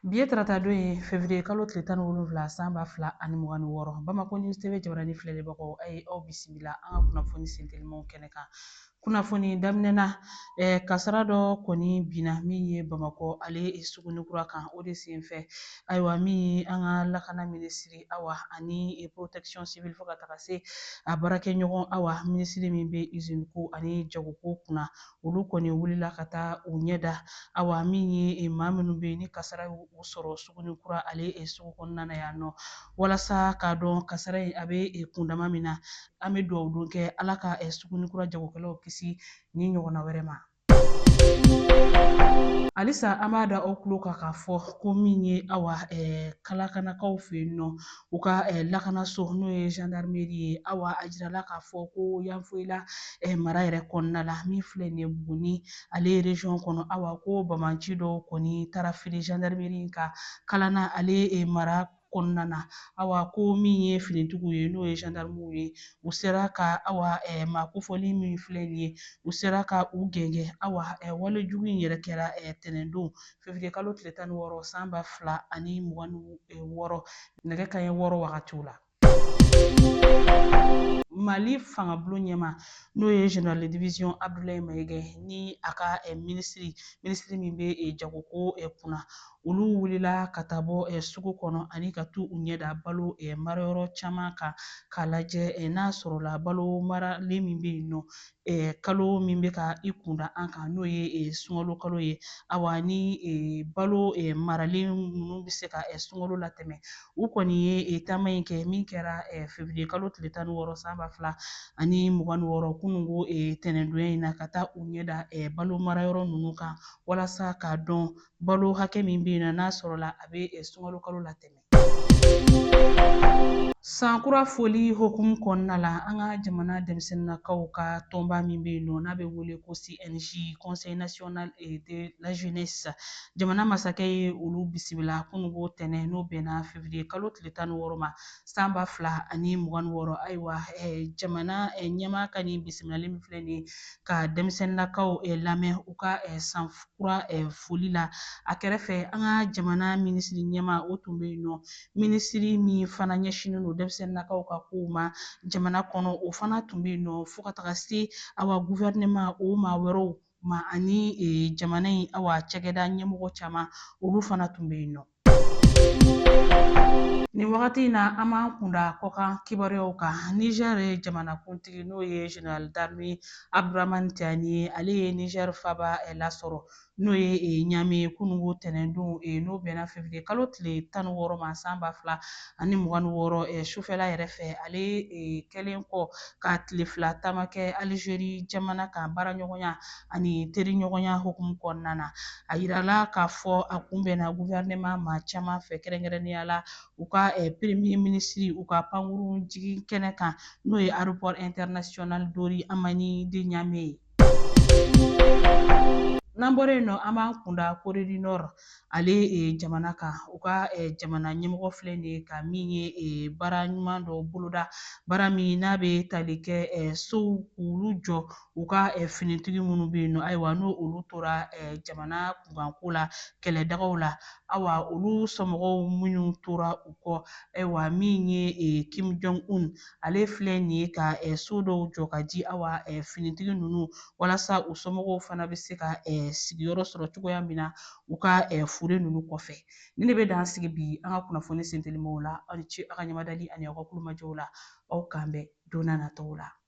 Biye tarata don ye février kalo tile 17 san 2026 Bamako News TV jabarani filɛlibagaw a ye aw bisimila an ka kunnafoni sentelimanw kɛnɛ kan. Kunnafoni daminɛna kasara dɔ kɔni binna min ye Bamakɔ ale sugunikura kan o de senfɛ ayiwa min ye an ka lakana minisiri Awa ani protection civile fo ka taga se a baarakɛɲɔgɔn Awa minisiri min bɛ usine ko ani jagoko kunna olu kɔni wulila ka taa u ɲɛda Awa min ye maa minnu bɛ yen ni kasara y'u sɔrɔ sugunikura ale sugu kɔnɔna na yan nɔ walasa k'a dɔn kasara in a bɛ kundama min na an bɛ dugawu don kɛ Ala ka sugunikura jagokɛlaw kisi ni ɲɔgɔnna wɛrɛ ma. Halisa an b'a da aw tulo kan k'a fɔ ko min ye Awa kalakanakaw fɛ yen nɔ u ka lakanaso n'o ye gendarmerie ye Awa a jirala k'a fɔ ko Yanfoyila mara yɛrɛ kɔnɔna la min filɛ nin ye Buguni ale région kɔnɔ Awa ko Bamanci dɔw kɔni taara fili gendarmerie ka kalan ale mara kɔnɔna na Awa ko min ye finitigiw ye n'o ye gendarmew ye u sera ka Awa maa kofɔli min filɛ nin ye u sera ka u gɛngɛ Awa walejugu in yɛrɛ kɛra tɛnɛndon février kalo tile 16 san 2026 nɛgɛ kanɲɛ 6 wagatiw la. Mali fangabulon ɲɛma n'o ye général de division Abdoulaye Maïga ni a ka minisiri min bɛ jagoko kunna olu wulila ka taa bɔ sugu kɔnɔ ani ka t'u ɲɛda balo marayɔrɔ caman kan k'a lajɛ n'a sɔrɔla balo maralen min bɛ yen nɔ kalo min bɛ ka i kunda an kan n'o ye sunkalo kalo ye Awa ni balo maralen ninnu bɛ se ka sunkalo latɛmɛ u kɔni ye taama in kɛ min kɛra février kalo tile 16 san 2026 kununko tɛnɛndonya in na ka taa u ɲɛda balo marayɔrɔ ninnu kan walasa k'a dɔn balo hakɛ min bɛ yen nɔ n'a sɔrɔla a bɛ sunkalo kalo latɛmɛ. Sankura foli hokumu kɔnɔna la an ka jamana denmisɛnninnakaw ka tɔnba min bɛ yen nɔ n'a bɛ wele ko CNJ Conseil national de la jeunesse jamana masakɛ ye olu bisimila kununko tɛnɛn n'o bɛnna février kalo tile 16 ma san 2026 ayiwa jamana ɲɛmaa ka nin bisimilali min filɛ nin ye ka denmisɛnninnakaw lamɛn u ka sankura foli la a kɛrɛfɛ an ka jamana minisiri ɲɛmaa o tun bɛ yen nɔ minisiri min fana ɲɛsinnen don denmisɛnninnakaw ka kow ma jamana kɔnɔ o fana tun bɛ yen nɔ fo ka taga se Awa gouvernement o maa wɛrɛw ma ani jamana in Awa cakɛda ɲɛmɔgɔ caman olu fana tun bɛ yen nɔ. Nin wagati in na an b'an kunda kɔkan kibaruyaw kan Niger jamanakuntigi n'o ye général d'armée Abdramane Tiani ye ale ye Niger faaba lasɔrɔ n'o ye Ɲame kununko tɛnɛndon n'o bɛnna février kalo tile 16 ma san 2026 sufɛla yɛrɛ fɛ ale kɛlen kɔ ka tile 2 taama kɛ Algérie jamana kan baaraɲɔgɔnya ani teriɲɔgɔnya hokumu kɔnɔna na a yirala k'a fɔ a kunbɛnna gouvernement maa caman fɛ kɛrɛnkɛrɛnnenya la u ka premier ministre u ka pankuru jigin kɛnɛ kan n'o ye aéroport international Dori Amani de Ɲame ye. N'an bɔra yen nɔ an b'an kunda Corée du Nord ale jamana kan u ka jamana ɲɛmɔgɔ filɛ nin ye ka min ye baara ɲuman dɔ boloda baara min n'a bɛ tali kɛ sow k'olu jɔ u ka finitigi minnu bɛ yen nɔ ayiwa n'o olu tora jamana kunkanko la kɛlɛdagaw la Awa olu somɔgɔw minnu tora u kɔ ayiwa min ye Kim Jong Un ale filɛ nin ye ka so dɔw jɔ ka di Awa finitigi ninnu walasa u somɔgɔw fana bɛ se ka sigiyɔrɔ sɔrɔ cogoya min na u ka fure ninnu kɔfɛ ni de bɛ dan sigi bi an ka kunnafoni sentelimaw la aw ni ce aw ka ɲamadali ani aw ka kulomajɔw la aw k'an bɛn don n'a nataw la.